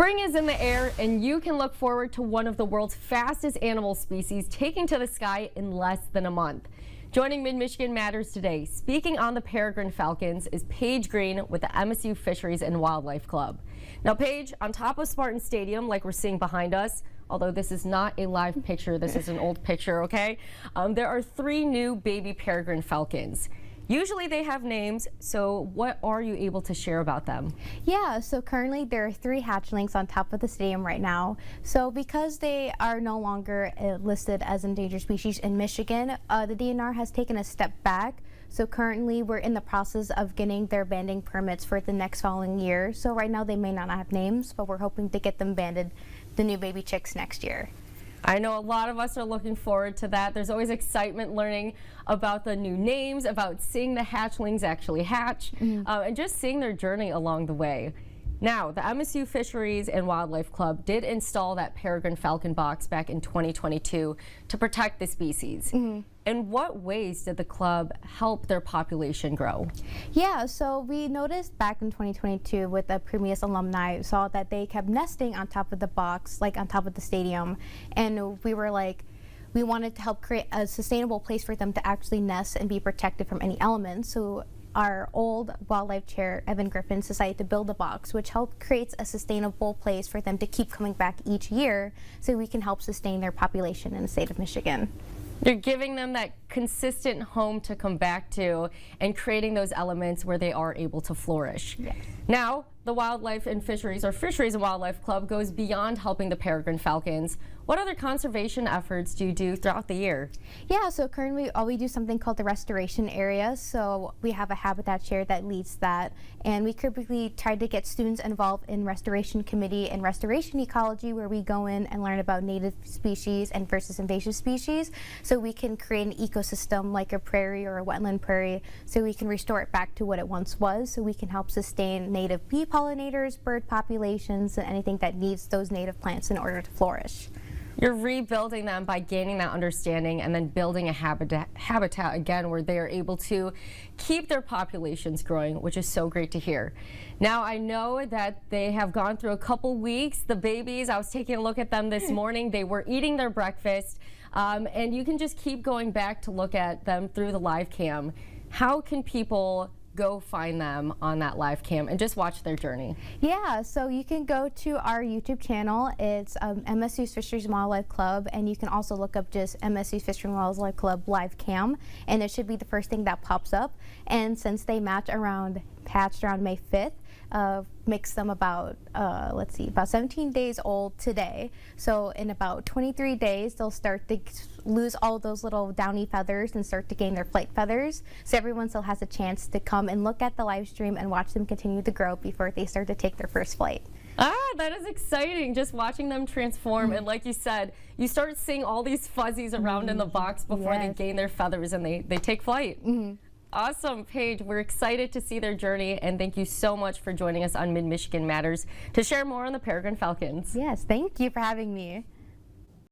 Spring is in the air, and you can look forward to one of the world's fastest animal species taking to the sky in less than a month. Joining Mid-Michigan Matters today, speaking on the peregrine falcons, is Paige Green with the MSU Fisheries and Wildlife Club. Now, Paige, on top of Spartan Stadium, like we're seeing behind us, although this is not a live picture, this is an old picture, okay? There are 3 new baby peregrine falcons. Usually they have names, so what are you able to share about them? Yeah, so currently there are 3 hatchlings on top of the stadium right now. So because they are no longer listed as endangered species in Michigan, the DNR has taken a step back. So currently we're in the process of getting their banding permits for the next following year. So right now they may not have names, but we're hoping to get them banded, the new baby chicks, next year. I know a lot of us are looking forward to that. There's always excitement learning about the new names, about seeing the hatchlings actually hatch, and just seeing their journey along the way. Now, the MSU Fisheries and Wildlife Club did install that peregrine falcon box back in 2022 to protect the species. In what ways did the club help their population grow? Yeah, so we noticed back in 2022 with a previous alumni, saw that they kept nesting on top of the box, like on top of the stadium, and we were like, we wanted to help create a sustainable place for them to actually nest and be protected from any elements. So our old wildlife chair, Evan Griffin, decided to build a box which helped create a sustainable place for them to keep coming back each year so we can help sustain their population in the state of Michigan. You're giving them that consistent home to come back to and creating those elements where they are able to flourish. Yes. Now, the Wildlife and Fisheries, or Fisheries and Wildlife Club, goes beyond helping the peregrine falcons. What other conservation efforts do you do throughout the year? Yeah, so currently we do something called the restoration area. So we have a habitat chair that leads that, and we typically try to get students involved in restoration committee and restoration ecology, where we go in and learn about native species and versus invasive species, so we can create an ecosystem like a prairie or a wetland prairie, so we can restore it back to what it once was, so we can help sustain native bee pollinators, bird populations, and anything that needs those native plants in order to flourish. You're rebuilding them by gaining that understanding and then building a habitat again where they are able to keep their populations growing, which is so great to hear. Now, I know that they have gone through a couple weeks. The babies, I was taking a look at them this morning. They were eating their breakfast, and you can just keep going back to look at them through the live cam. How can people go find them on that live cam and just watch their journey? Yeah, so you can go to our YouTube channel. It's MSU Fisheries and Wildlife Club, and you can also look up just MSU Fisheries and Wildlife Club live cam, and it should be the first thing that pops up. And since they hatched around May 5th, makes them about, about 17 days old today. So in about 23 days, they'll start to lose all those little downy feathers and start to gain their flight feathers. So everyone still has a chance to come and look at the live stream and watch them continue to grow before they start to take their first flight. That is exciting, just watching them transform. And like you said, you start seeing all these fuzzies around in the box before they gain their feathers and they take flight. Awesome, Paige. We're excited to see their journey, and thank you so much for joining us on Mid-Michigan Matters to share more on the peregrine falcons. Yes, thank you for having me.